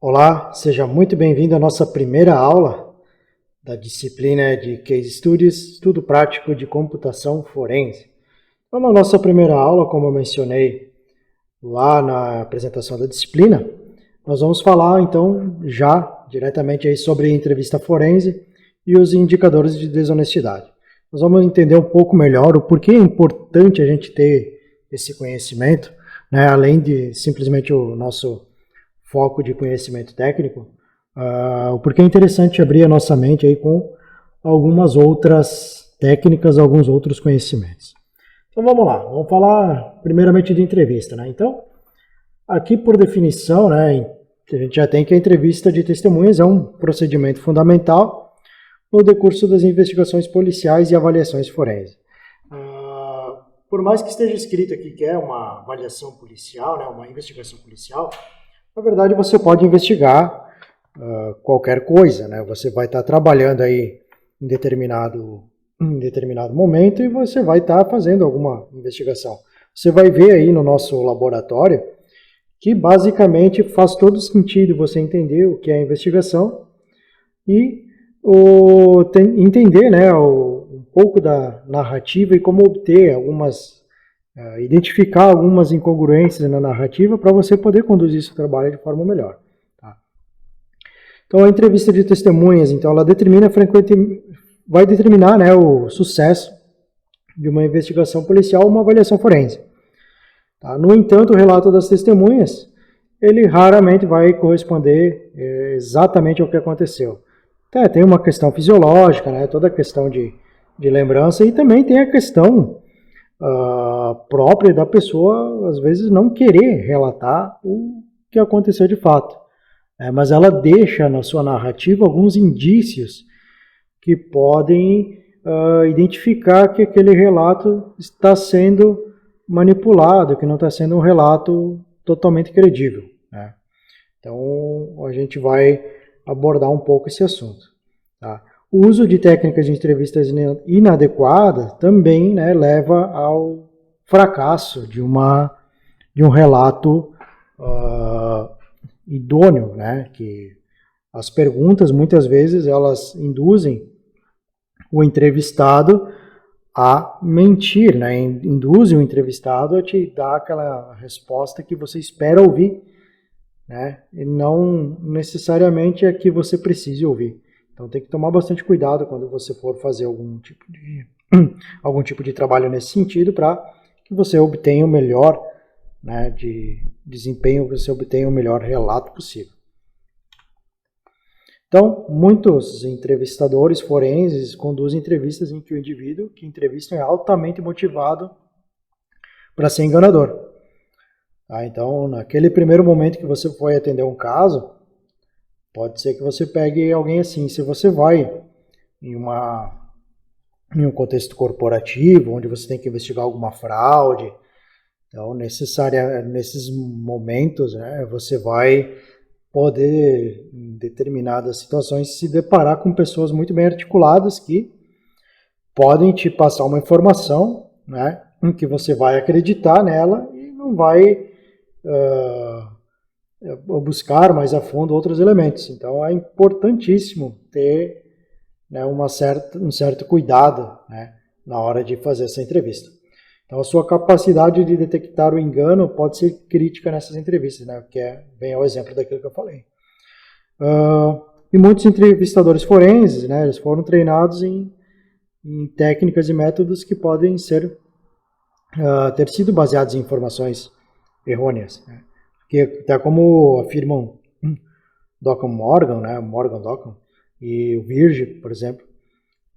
Olá, seja muito bem-vindo à nossa primeira aula da disciplina de Case Studies, Estudo Prático de Computação Forense. Então, na nossa primeira aula, como eu mencionei lá na apresentação da disciplina, nós vamos falar, então, já diretamente aí sobre entrevista forense e os indicadores de desonestidade. Nós vamos entender um pouco melhor o porquê é importante a gente ter esse conhecimento, né, além de simplesmente o nosso foco de conhecimento técnico, porque é interessante abrir a nossa mente aí com algumas outras técnicas, alguns outros conhecimentos. Então vamos lá, vamos falar primeiramente de entrevista, né? Então, aqui por definição, né, a gente já tem que a entrevista de testemunhas é um procedimento fundamental no decurso das investigações policiais e avaliações forenses. Por mais que esteja escrito aqui que é uma avaliação policial, né, uma investigação policial, na verdade, você pode investigar qualquer coisa, né? Você vai estar trabalhando aí em determinado momento e você vai estar fazendo alguma investigação. Você vai ver aí no nosso laboratório que basicamente faz todo sentido você entender o que é a investigação e entender, né, um pouco da narrativa e como obter identificar algumas incongruências na narrativa para você poder conduzir seu trabalho de forma melhor. Tá? Então, a entrevista de testemunhas, então, ela vai determinar, né, o sucesso de uma investigação policial ou uma avaliação forense. Tá? No entanto, o relato das testemunhas, ele raramente vai corresponder exatamente ao que aconteceu. Tem uma questão fisiológica, né, toda a questão de lembrança, e também tem a questão própria da pessoa, às vezes, não querer relatar o que aconteceu de fato. Mas ela deixa na sua narrativa alguns indícios que podem identificar que aquele relato está sendo manipulado, que não está sendo um relato totalmente credível. Né? Então, a gente vai abordar um pouco esse assunto. Tá? O uso de técnicas de entrevistas inadequadas também, né, leva ao fracasso de um relato idôneo, né, que as perguntas muitas vezes elas induzem o entrevistado a mentir, né, induzem o entrevistado a te dar aquela resposta que você espera ouvir, né, e não necessariamente a que você precise ouvir. Então tem que tomar bastante cuidado quando você for fazer algum tipo de trabalho nesse sentido para que você obtenha o melhor, né, de desempenho, que você obtenha o melhor relato possível. Então, muitos entrevistadores forenses conduzem entrevistas em que o indivíduo que entrevista é altamente motivado para ser enganador. Tá? Então, naquele primeiro momento que você foi atender um caso, pode ser que você pegue alguém assim. Se você vai em um contexto corporativo, onde você tem que investigar alguma fraude, então nesses momentos, né, você vai poder, em determinadas situações, se deparar com pessoas muito bem articuladas que podem te passar uma informação, né, em que você vai acreditar nela e não vai buscar mais a fundo outros elementos. Então é importantíssimo ter, né, um certo cuidado, né, na hora de fazer essa entrevista. Então a sua capacidade de detectar o engano pode ser crítica nessas entrevistas, né, que vem ao exemplo daquilo que eu falei. E muitos entrevistadores forenses, né, eles foram treinados em técnicas e métodos que podem ter sido baseados em informações errôneas, né? Que até como afirmam Dockham Morgan, né, Morgan Dockham, e o Virge, por exemplo,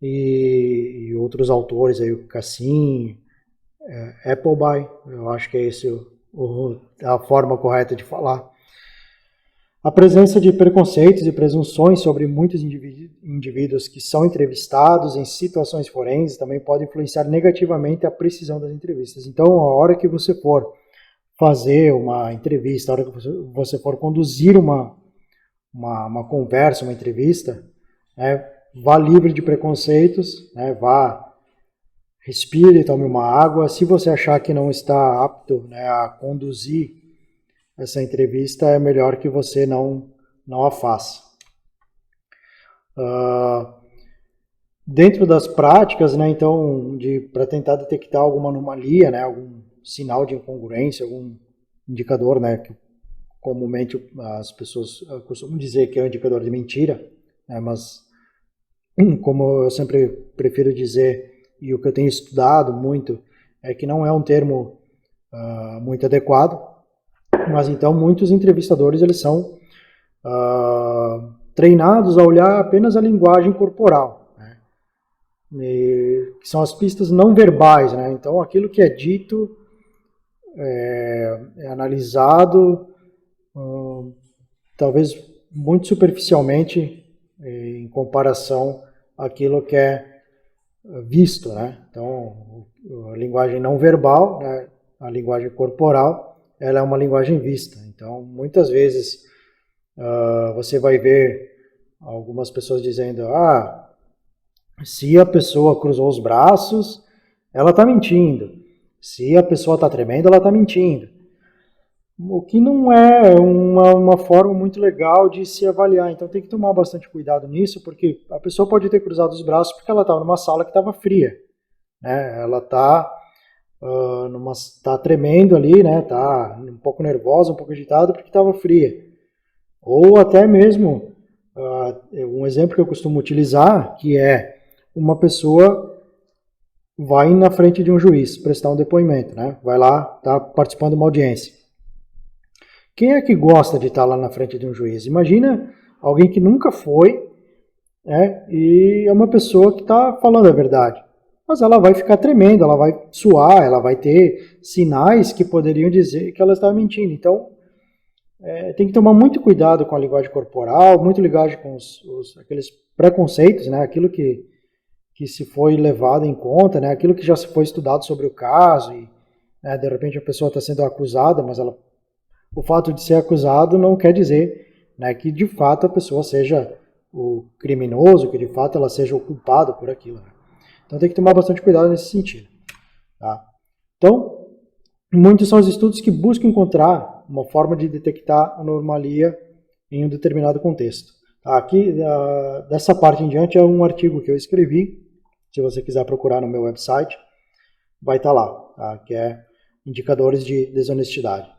e outros autores, aí, o Cassin, Appleby, eu acho que é esse a forma correta de falar. A presença de preconceitos e presunções sobre muitos indivíduos que são entrevistados em situações forenses também pode influenciar negativamente a precisão das entrevistas. Então, a hora que você for fazer uma entrevista, a hora que você for conduzir uma conversa, uma entrevista, né, vá livre de preconceitos, né, respire, tome uma água. Se você achar que não está apto, né, a conduzir essa entrevista, é melhor que você não não a faça. Dentro das práticas, né, então, para tentar detectar alguma anomalia, né, algum sinal de incongruência, algum indicador, né, que comumente as pessoas costumam dizer que é um indicador de mentira, né, mas como eu sempre prefiro dizer, e o que eu tenho estudado muito, é que não é um termo muito adequado, mas então muitos entrevistadores eles são treinados a olhar apenas a linguagem corporal, né? Que são as pistas não verbais, né? Então aquilo que é dito é analisado talvez muito superficialmente em comparação àquilo que é visto, né? Então a linguagem não verbal, né? A linguagem corporal, ela é uma linguagem vista. Então muitas vezes você vai ver algumas pessoas dizendo, se a pessoa cruzou os braços, ela está mentindo. Se a pessoa está tremendo, ela está mentindo. O que não é uma forma muito legal de se avaliar. Então tem que tomar bastante cuidado nisso, porque a pessoa pode ter cruzado os braços porque ela estava numa sala que estava fria, né? Ela está tá tremendo ali, né? Tá um pouco nervosa, um pouco agitada porque estava fria. Ou até mesmo, um exemplo que eu costumo utilizar, que é uma pessoa vai na frente de um juiz prestar um depoimento, né? Vai lá, tá participando de uma audiência. Quem é que gosta de estar lá na frente de um juiz? Imagina alguém que nunca foi, né? E é uma pessoa que está falando a verdade. Mas ela vai ficar tremendo, ela vai suar, ela vai ter sinais que poderiam dizer que ela está mentindo. Então, tem que tomar muito cuidado com a linguagem corporal, muito ligado com aqueles preconceitos, né? Aquilo que se foi levado em conta, né? Aquilo que já foi estudado sobre o caso e, né, de repente a pessoa está sendo acusada, mas o fato de ser acusado não quer dizer, né, que de fato a pessoa seja o criminoso, que de fato ela seja o culpado por aquilo. Né? Então tem que tomar bastante cuidado nesse sentido. Tá? Então, muitos são os estudos que buscam encontrar uma forma de detectar anomalia em um determinado contexto. Aqui, dessa parte em diante, é um artigo que eu escrevi. Se você quiser procurar no meu website, vai estar lá, tá? Que é indicadores de desonestidade.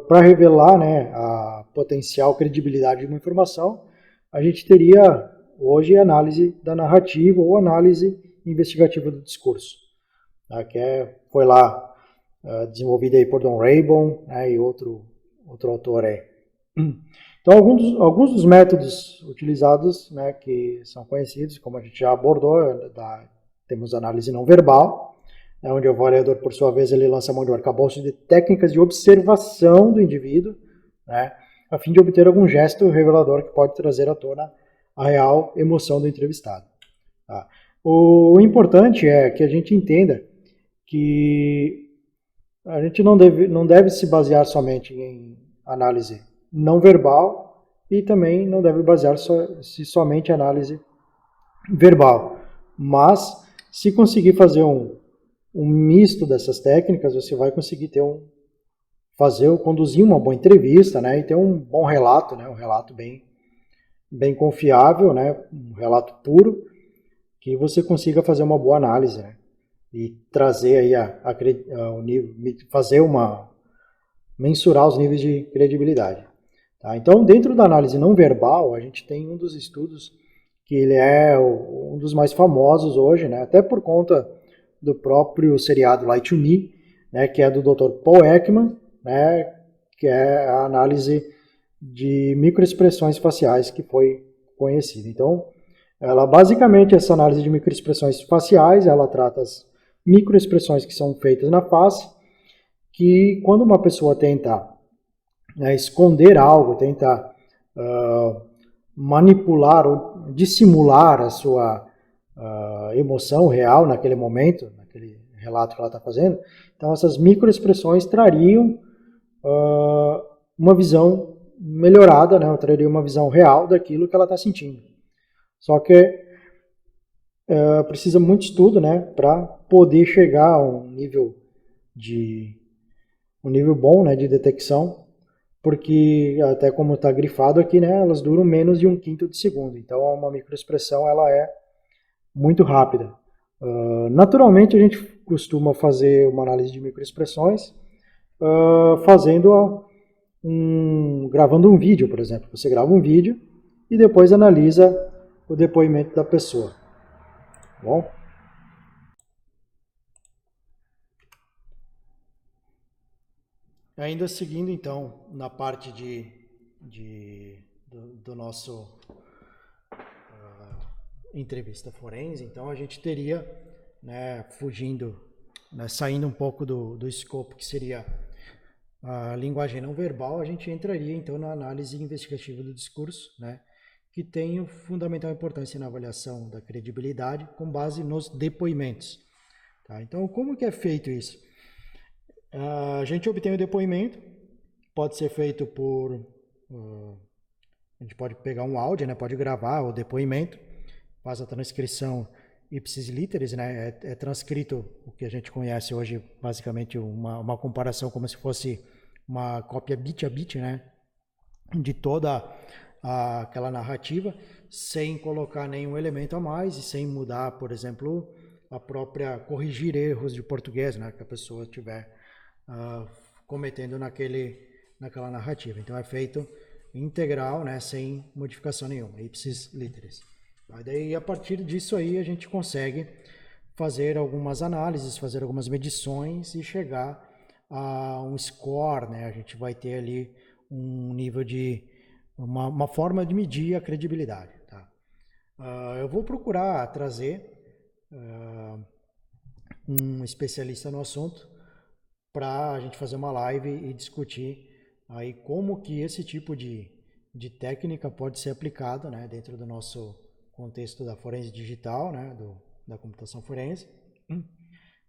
Para revelar, né, a potencial credibilidade de uma informação, a gente teria hoje a análise da narrativa ou análise investigativa do discurso, tá? Que foi lá desenvolvida aí por Don Raybon, né, e outro autor aí. Então, alguns dos métodos utilizados, né, que são conhecidos, como a gente já abordou, temos análise não verbal, onde o avaliador, por sua vez, ele lança a mão de um arcabouço de técnicas de observação do indivíduo, né, a fim de obter algum gesto revelador que pode trazer à tona a real emoção do entrevistado. Tá? O importante é que a gente entenda que a gente não deve se basear somente em análise não verbal e também não deve basear-se somente em análise verbal. Mas, se conseguir fazer um misto dessas técnicas, você vai conseguir conduzir uma boa entrevista, né, e ter um bom relato, né, um relato bem confiável, né, um relato puro, que você consiga fazer uma boa análise, né, e trazer aí o nível, mensurar os níveis de credibilidade. Tá? Então, dentro da análise não verbal, a gente tem um dos estudos que ele é um dos mais famosos hoje, né, até por conta do próprio seriado Lie to Me, né, que é do Dr. Paul Ekman, né, que é a análise de microexpressões faciais que foi conhecida. Então, basicamente, essa análise de microexpressões faciais, ela trata as microexpressões que são feitas na face, que quando uma pessoa tenta, né, esconder algo, tenta manipular ou dissimular a sua emoção real naquele momento, naquele relato que ela está fazendo, então essas microexpressões trariam uma visão melhorada, né, traria uma visão real daquilo que ela está sentindo. Só que precisa muito estudo, né, para poder chegar a um nível de um nível bom, né, de detecção, porque até como está grifado aqui, né, elas duram menos de 1/5 de segundo. Então, uma microexpressão ela é muito rápida. Naturalmente, a gente costuma fazer uma análise de microexpressões gravando um vídeo, por exemplo. Você grava um vídeo e depois analisa o depoimento da pessoa. Bom? Ainda seguindo, então, na parte do nosso entrevista forense, então a gente teria, né, saindo um pouco do escopo que seria a linguagem não verbal, a gente entraria então na análise investigativa do discurso, né, que tem fundamental importância na avaliação da credibilidade com base nos depoimentos. Tá? Então, como que é feito isso? A gente obtém o depoimento, pode ser feito a gente pode pegar um áudio, né, pode gravar o depoimento, faz a transcrição ipsis literis, né, é transcrito o que a gente conhece hoje, basicamente uma comparação como se fosse uma cópia bit a bit, né, de toda aquela narrativa, sem colocar nenhum elemento a mais e sem mudar, por exemplo, a própria corrigir erros de português, né, que a pessoa estiver cometendo naquela narrativa. Então é feito integral, né, sem modificação nenhuma, ipsis literis. Daí a partir disso aí a gente consegue fazer algumas análises, fazer algumas medições e chegar a um score, né? A gente vai ter ali um nível de uma forma de medir a credibilidade. Tá? Eu vou procurar trazer um especialista no assunto para a gente fazer uma live e discutir aí como que esse tipo de técnica pode ser aplicado, né, dentro do nosso contexto da forense digital, né, da computação forense,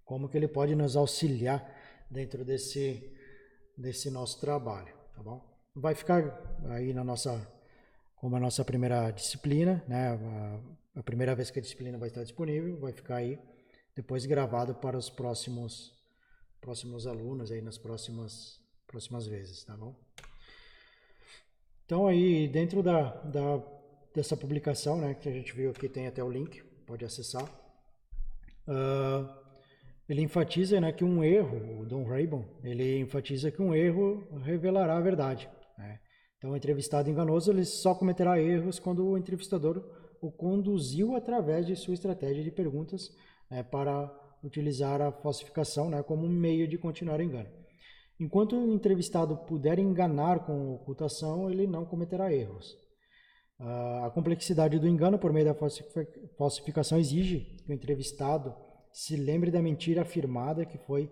como que ele pode nos auxiliar dentro desse nosso trabalho, tá bom? Vai ficar aí como a nossa primeira disciplina, né, a primeira vez que a disciplina vai estar disponível, vai ficar aí depois gravado para os próximos alunos aí nas próximas vezes, tá bom? Então aí dentro dessa publicação, né, que a gente viu aqui, tem até o link, pode acessar. Ele enfatiza, né, que um erro, o Don Raybon, ele enfatiza que um erro revelará a verdade. Né? Então o entrevistado enganoso ele só cometerá erros quando o entrevistador o conduziu através de sua estratégia de perguntas, né, para utilizar a falsificação, né, como um meio de continuar o engano. Enquanto o entrevistado puder enganar com ocultação, ele não cometerá erros. A complexidade do engano por meio da falsificação exige que o entrevistado se lembre da mentira afirmada que foi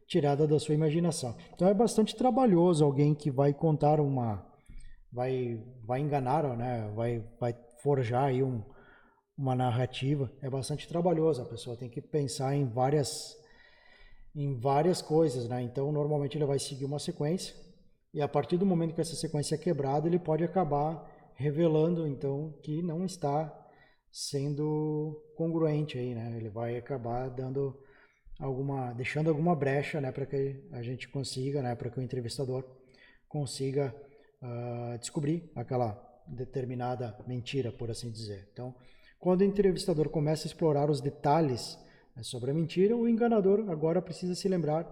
tirada da sua imaginação. Então é bastante trabalhoso alguém que vai contar vai enganar, né? Vai forjar aí uma narrativa. É bastante trabalhoso. A pessoa tem que pensar em várias coisas, né? Então, normalmente ele vai seguir uma sequência e a partir do momento que essa sequência é quebrada, ele pode acabar revelando, então, que não está sendo congruente aí, né? Ele vai acabar deixando alguma brecha, né, para que a gente consiga, né, para que o entrevistador consiga descobrir aquela determinada mentira, por assim dizer. Então, quando o entrevistador começa a explorar os detalhes, né, sobre a mentira, o enganador agora precisa se lembrar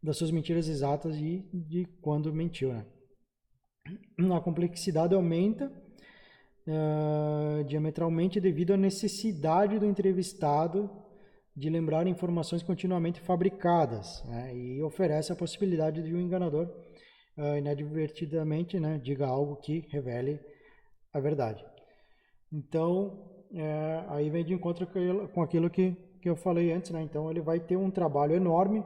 das suas mentiras exatas e de quando mentiu. Né? A complexidade aumenta diametralmente devido à necessidade do entrevistado de lembrar informações continuamente fabricadas, né? E oferece a possibilidade de um enganador inadvertidamente, né, diga algo que revele a verdade. Então, aí vem de encontro com aquilo que eu falei antes, né? Então, ele vai ter um trabalho enorme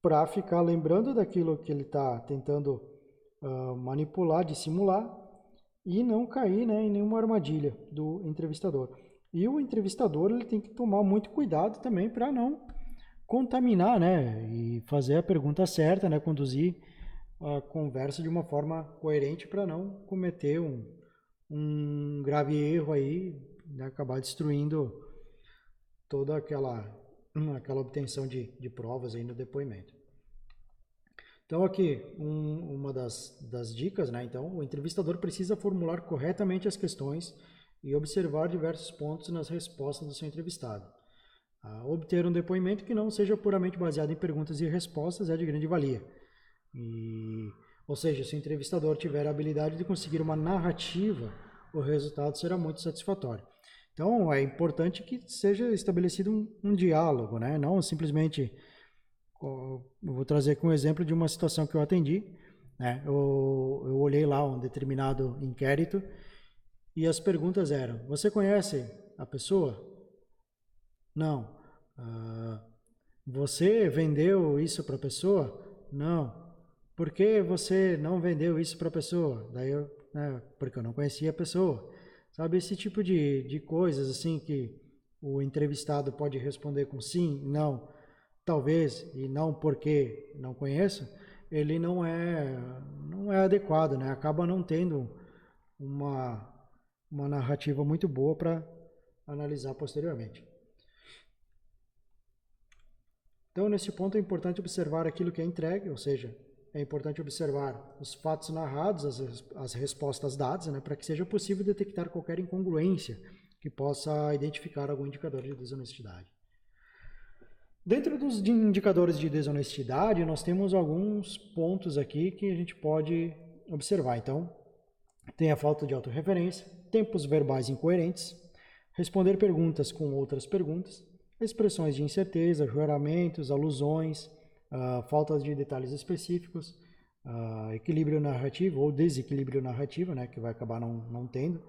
para ficar lembrando daquilo que ele está tentando manipular, dissimular, e não cair, né, em nenhuma armadilha do entrevistador. E o entrevistador ele tem que tomar muito cuidado também para não contaminar, né, e fazer a pergunta certa, né, conduzir a conversa de uma forma coerente para não cometer um grave erro aí, né, acabar destruindo toda aquela obtenção de provas aí no depoimento. Então aqui, uma das dicas, né? Então, o entrevistador precisa formular corretamente as questões e observar diversos pontos nas respostas do seu entrevistado. Obter um depoimento que não seja puramente baseado em perguntas e respostas é de grande valia. Ou seja, se o entrevistador tiver a habilidade de conseguir uma narrativa, o resultado será muito satisfatório. Então, é importante que seja estabelecido um diálogo, né? Não simplesmente... Eu vou trazer aqui um exemplo de uma situação que eu atendi, né? Eu olhei lá um determinado inquérito e as perguntas eram: você conhece a pessoa? Não. Você vendeu isso para a pessoa? Não. Por que você não vendeu isso para a pessoa? Daí porque eu não conhecia a pessoa. Sabe, esse tipo de coisas assim que o entrevistado pode responder com sim, não, talvez e não porque não conheço, ele não é adequado, né? Acaba não tendo uma narrativa muito boa para analisar posteriormente. Então, nesse ponto é importante observar aquilo que é entregue, ou seja, é importante observar os fatos narrados, as respostas dadas, né, para que seja possível detectar qualquer incongruência que possa identificar algum indicador de desonestidade. Dentro dos indicadores de desonestidade, nós temos alguns pontos aqui que a gente pode observar. Então, tem a falta de autorreferência, tempos verbais incoerentes, responder perguntas com outras perguntas, expressões de incerteza, juramentos, alusões, falta de detalhes específicos, equilíbrio narrativo ou desequilíbrio narrativo, né, que vai acabar não tendo,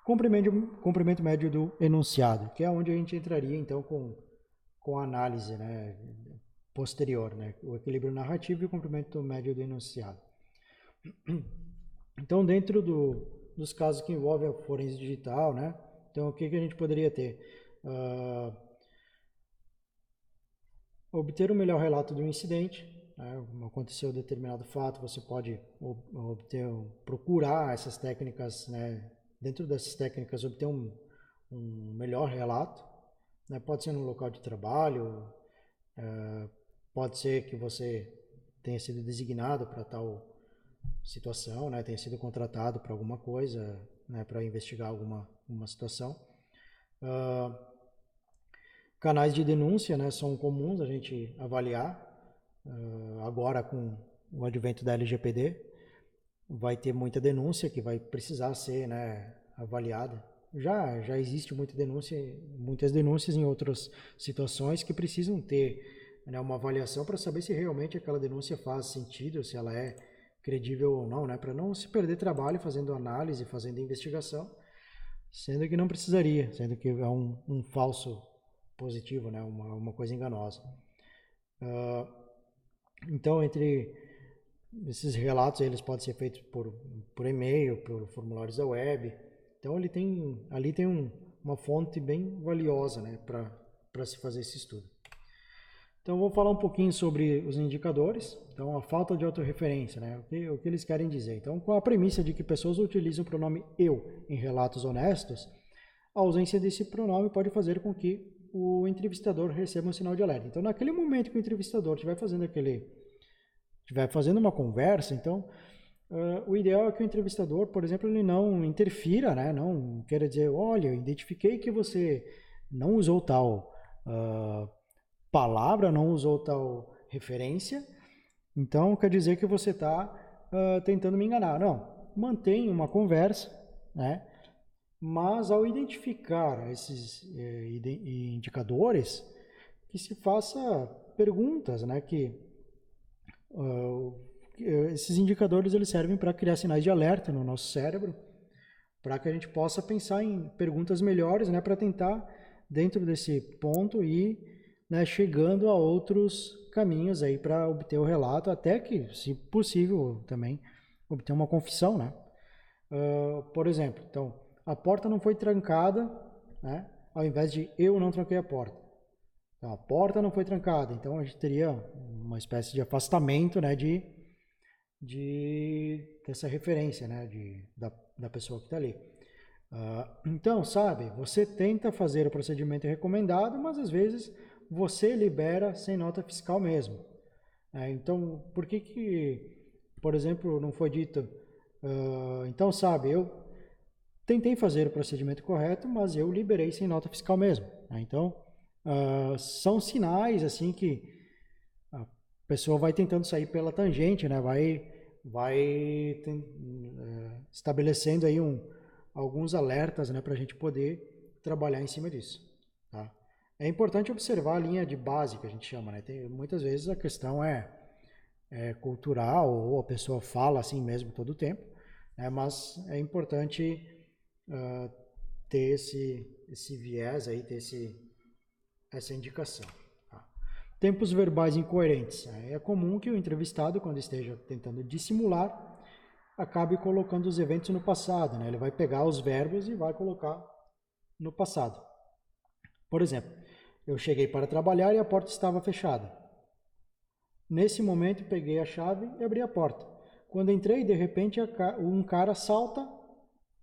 comprimento médio do enunciado, que é onde a gente entraria então com a análise, né, posterior, né, o equilíbrio narrativo e o comprimento médio do enunciado. Então, dentro dos casos que envolvem a forense digital, né, então o que a gente poderia ter? Obter o melhor relato do incidente, né, aconteceu determinado fato, você pode procurar essas técnicas, né, dentro dessas técnicas obter um melhor relato, né, pode ser no local de trabalho, pode ser que você tenha sido designado para tal situação, né, tenha sido contratado para alguma coisa, né, para investigar alguma situação. Canais de denúncia, né, são comuns a gente avaliar. Agora, com o advento da LGPD, vai ter muita denúncia que vai precisar ser, né, avaliada. Já existe muitas denúncias em outras situações que precisam ter, né, uma avaliação para saber se realmente aquela denúncia faz sentido, se ela é credível ou não, né, para não se perder trabalho fazendo análise, fazendo investigação, sendo que não precisaria, sendo que é um falso positivo, né, uma coisa enganosa. Então, entre esses relatos, eles podem ser feitos por e-mail, por formulários da web. Então, ali tem uma fonte bem valiosa, né, para se fazer esse estudo. Então, vou falar um pouquinho sobre os indicadores. Então, a falta de autorreferência, né, o que eles querem dizer. Então, com a premissa de que pessoas utilizam o pronome eu em relatos honestos, a ausência desse pronome pode fazer com que o entrevistador receba um sinal de alerta. Então, naquele momento que o entrevistador estiver fazendo uma conversa, então o ideal é que o entrevistador, por exemplo, ele não interfira, né? Não queira dizer, olha, eu identifiquei que você não usou tal palavra, não usou tal referência, então quer dizer que você está tentando me enganar. Não, mantém uma conversa, né? Mas ao identificar esses indicadores, que se faça perguntas, né? Esses indicadores eles servem para criar sinais de alerta no nosso cérebro, para que a gente possa pensar em perguntas melhores, né? Para tentar, dentro desse ponto, ir, né, chegando a outros caminhos aí para obter o relato, até que, se possível, também obter uma confissão, né? Por exemplo, então, a porta não foi trancada, né, ao invés de eu não tranquei a porta. Então, a porta não foi trancada, então a gente teria uma espécie de afastamento, né, dessa referência, né, da pessoa que está ali. Então, sabe, você tenta fazer o procedimento recomendado, mas às vezes você libera sem nota fiscal mesmo. Então, por que, por exemplo, não foi dito, então, sabe, eu tentei fazer o procedimento correto, mas eu liberei sem nota fiscal mesmo. Então, são sinais assim que a pessoa vai tentando sair pela tangente, né? Estabelecendo aí alguns alertas, né, para a gente poder trabalhar em cima disso. Tá? É importante observar a linha de base que a gente chama, né? Muitas vezes a questão é cultural ou a pessoa fala assim mesmo todo o tempo, né? Mas é importante uh, ter esse viés aí, ter essa indicação. Tá? Tempos verbais incoerentes. É comum que o entrevistado, quando esteja tentando dissimular, acabe colocando os eventos no passado. Né? Ele vai pegar os verbos e vai colocar no passado. Por exemplo, eu cheguei para trabalhar e a porta estava fechada. Nesse momento, peguei a chave e abri a porta. Quando entrei, de repente, um cara salta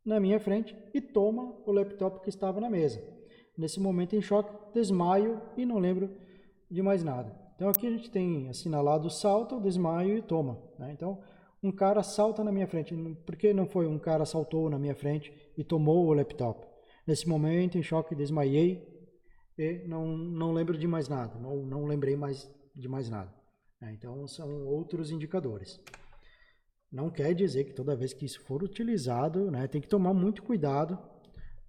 na minha frente e toma o laptop que estava na mesa. Nesse momento, em choque, desmaio e não lembro de mais nada. Então, aqui a gente tem assinalado salto, desmaio e toma. Né? Então, um cara salta na minha frente. Por que não foi um cara saltou na minha frente e tomou o laptop? Nesse momento, em choque, desmaiei e não lembro de mais nada. Não lembrei mais de mais nada. Então, são outros indicadores. Não quer dizer que toda vez que isso for utilizado, né, tem que tomar muito cuidado,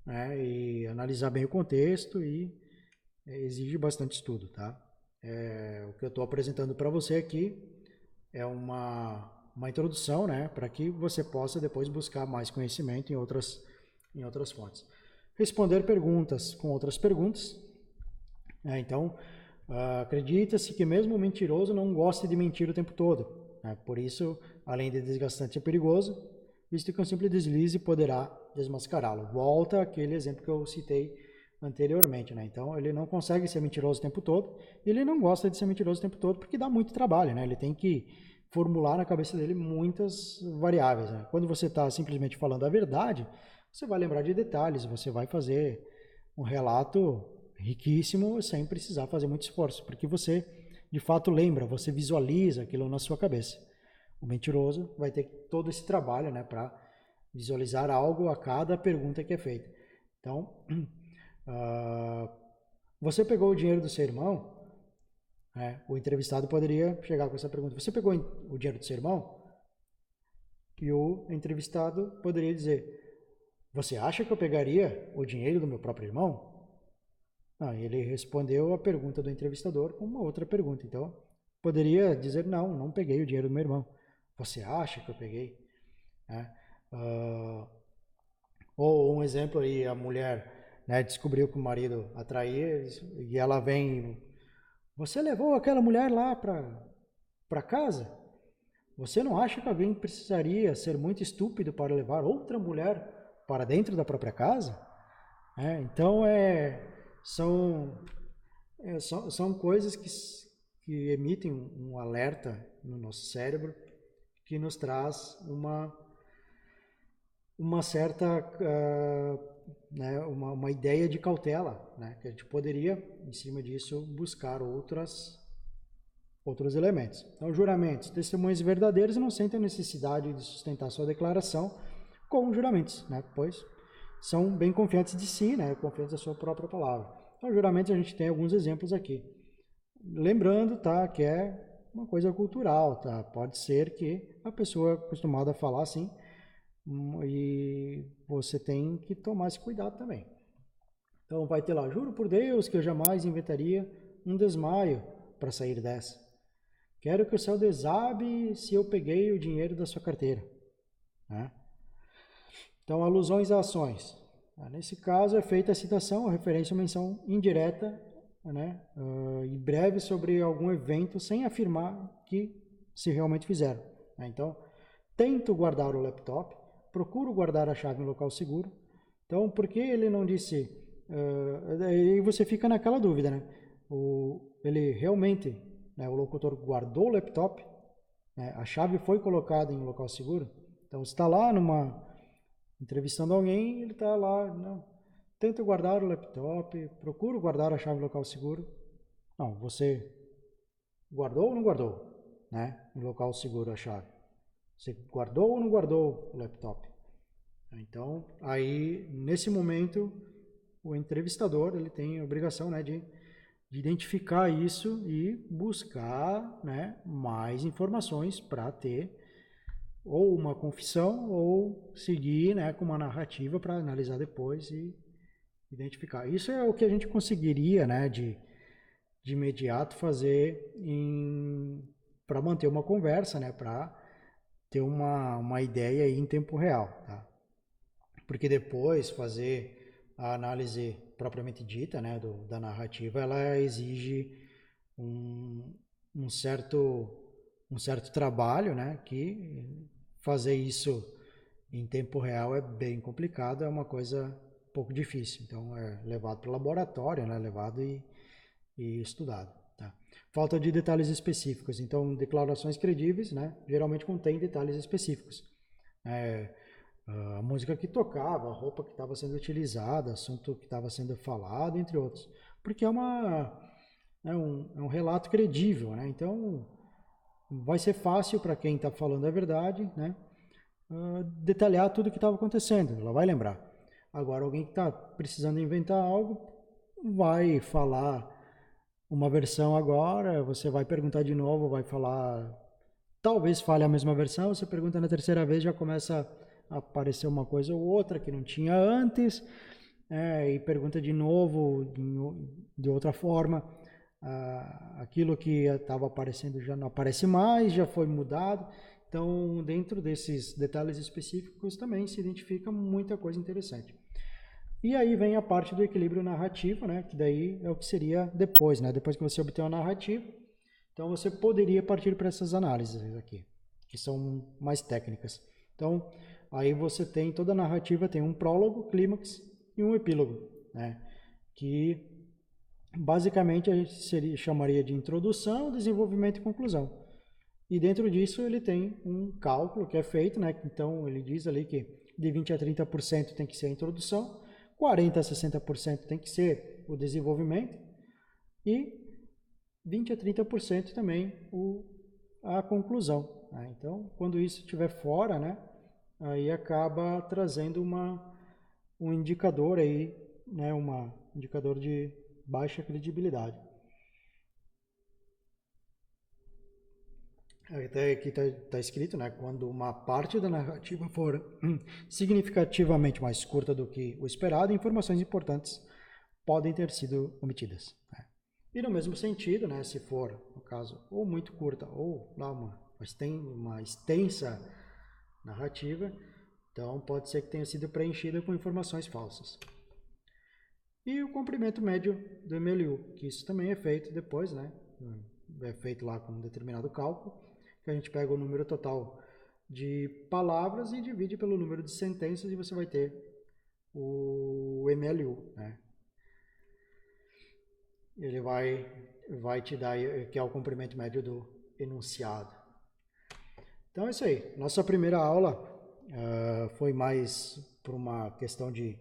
né, e analisar bem o contexto e exige bastante estudo, tá? O que eu estou apresentando para você aqui é uma introdução, né, para que você possa depois buscar mais conhecimento em outras fontes. Responder perguntas com outras perguntas. Então, acredita-se que mesmo o mentiroso não gosta de mentir o tempo todo. Por isso, além de desgastante, é perigoso, visto que um simples deslize poderá desmascará-lo. Volta aquele exemplo que eu citei anteriormente. Então, ele não consegue ser mentiroso o tempo todo, e ele não gosta de ser mentiroso o tempo todo porque dá muito trabalho. Ele tem que formular na cabeça dele muitas variáveis. Quando você está simplesmente falando a verdade, você vai lembrar de detalhes, você vai fazer um relato riquíssimo sem precisar fazer muito esforço, porque você de fato lembra, você visualiza aquilo na sua cabeça. O mentiroso vai ter todo esse trabalho, né, para visualizar algo a cada pergunta que é feita. Então, você pegou o dinheiro do seu irmão? O entrevistado poderia chegar com essa pergunta: você pegou o dinheiro do seu irmão? E o entrevistado poderia dizer: você acha que eu pegaria o dinheiro do meu próprio irmão? Ele respondeu a pergunta do entrevistador com uma outra pergunta. Então, poderia dizer: não peguei o dinheiro do meu irmão. Você acha que eu peguei? Ou um exemplo aí, a mulher, né, descobriu que o marido atraía e ela vem: você levou aquela mulher lá para casa? Você não acha que alguém precisaria ser muito estúpido para levar outra mulher para dentro da própria casa? Então, são coisas que emitem um alerta no nosso cérebro que nos traz uma certa né, uma ideia de cautela, né, que a gente poderia, em cima disso, buscar outros elementos. Então, juramentos. Testemunhas verdadeiras não sentem a necessidade de sustentar sua declaração com juramentos, né, pois são bem confiantes de si, né, confiantes da sua própria palavra. Então, juramentos a gente tem alguns exemplos aqui. Lembrando, tá, que é uma coisa cultural, tá? Pode ser que a pessoa é acostumada a falar assim, e você tem que tomar esse cuidado também. Então vai ter lá: juro por Deus que eu jamais inventaria um desmaio para sair dessa. Quero que o céu desabe se eu peguei o dinheiro da sua carteira. Né? Então, alusões a ações. Nesse caso, é feita a citação, a referência ou menção indireta, né, e breve sobre algum evento sem afirmar que se realmente fizeram. Então, tento guardar o laptop, procuro guardar a chave em local seguro. Então, por que ele não disse? Aí você fica naquela dúvida, né? Ele realmente, né, o locutor guardou o laptop, né, a chave foi colocada em local seguro. Então, você está lá entrevistando alguém, ele está lá: não, tento guardar o laptop, procuro guardar a chave em local seguro. Não, você guardou ou não guardou? né, em local seguro a chave? Você guardou ou não guardou o laptop? Então, aí, nesse momento, o entrevistador ele tem a obrigação, né, de identificar isso e buscar, né, mais informações para ter ou uma confissão ou seguir, né, com uma narrativa para analisar depois e identificar. Isso é o que a gente conseguiria, né, de imediato fazer para manter uma conversa, né, para ter uma ideia aí em tempo real, tá? Porque depois fazer a análise propriamente dita, né, da narrativa, ela exige um, um certo um certo trabalho, né, que fazer isso em tempo real é bem complicado, é uma coisa um pouco difícil. Então é levado para o laboratório, né, levado e estudado. Tá? Falta de detalhes específicos. Então, declarações credíveis, né, geralmente contém detalhes específicos. É, a música que tocava, a roupa que estava sendo utilizada, assunto que estava sendo falado, entre outros. Porque é um relato credível, né? Então, vai ser fácil para quem está falando a verdade, né? Detalhar tudo o que estava acontecendo, ela vai lembrar. Agora, alguém que está precisando inventar algo, vai falar uma versão agora, você vai perguntar de novo, vai falar, talvez fale a mesma versão, você pergunta na terceira vez, já começa a aparecer uma coisa ou outra que não tinha antes, e pergunta de novo, de outra forma, aquilo que estava aparecendo já não aparece mais, já foi mudado. Então, dentro desses detalhes específicos também se identifica muita coisa interessante. E aí vem a parte do equilíbrio narrativo, né? Que daí é o que seria depois, né? Depois que você obter uma narrativa, então você poderia partir para essas análises aqui, que são mais técnicas. Então, aí você tem toda a narrativa, tem um prólogo, clímax e um epílogo, né? Que basicamente a gente chamaria de introdução, desenvolvimento e conclusão. E dentro disso ele tem um cálculo que é feito, né? Então ele diz ali que de 20 a 30% tem que ser a introdução, 40 a 60% tem que ser o desenvolvimento e 20 a 30% também a conclusão. Né? Então, quando isso estiver fora, né, aí acaba trazendo um indicador aí, né, um indicador de baixa credibilidade. Até aqui está escrito, né, quando uma parte da narrativa for significativamente mais curta do que o esperado, informações importantes podem ter sido omitidas. Né? E no mesmo sentido, né, se for, no caso, ou muito curta ou lá uma extensa narrativa, então pode ser que tenha sido preenchida com informações falsas. E o comprimento médio do MLU, que isso também é feito depois, né? É feito lá com um determinado cálculo, que a gente pega o número total de palavras e divide pelo número de sentenças e você vai ter o MLU, né? Ele vai te dar, que é o comprimento médio do enunciado. Então é isso aí. Nossa primeira aula foi mais por uma questão de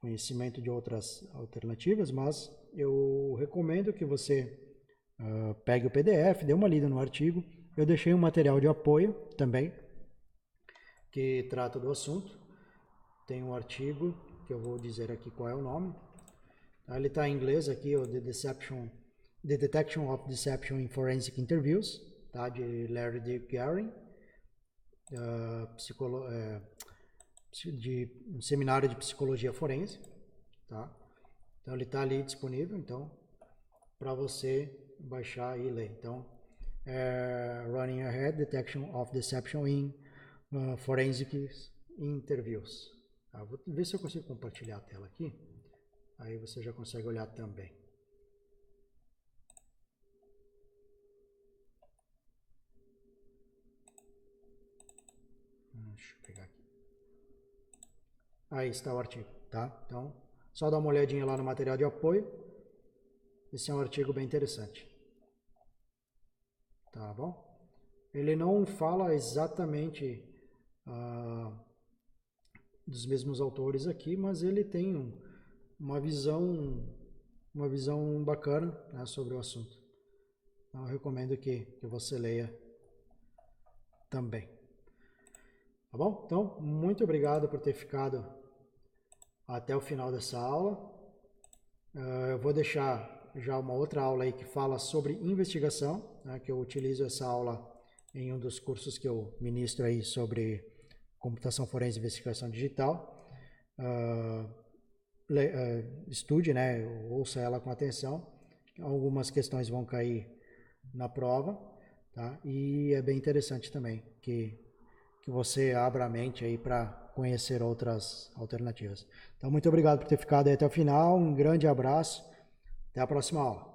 conhecimento de outras alternativas, mas eu recomendo que você pegue o PDF, dê uma lida no artigo. Eu deixei um material de apoio também, que trata do assunto. Tem um artigo, que eu vou dizer aqui qual é o nome. Ele está em inglês aqui, o The Detection of Deception in Forensic Interviews, tá? De Larry D. Gehring, de um seminário de psicologia forense, tá? Então ele está ali disponível, então para você baixar e ler. Então, Running Ahead, Detection of Deception in Forensic Interviews. Tá? Vou ver se eu consigo compartilhar a tela aqui, aí você já consegue olhar também. Deixa eu pegar aqui. Aí está o artigo, tá? Então, só dá uma olhadinha lá no material de apoio. Esse é um artigo bem interessante. Tá bom? Ele não fala exatamente dos mesmos autores aqui, mas ele tem uma visão bacana, né, sobre o assunto. Então, eu recomendo que você leia também. Tá bom? Então, muito obrigado por ter ficado até o final dessa aula. Eu vou deixar já uma outra aula aí que fala sobre investigação, né, que eu utilizo essa aula em um dos cursos que eu ministro aí sobre computação forense e investigação digital. Estude, né, ouça ela com atenção. Algumas questões vão cair na prova, tá? E é bem interessante também que você abra a mente aí para conhecer outras alternativas. Então, muito obrigado por ter ficado aí até o final. Um grande abraço. Até a próxima aula.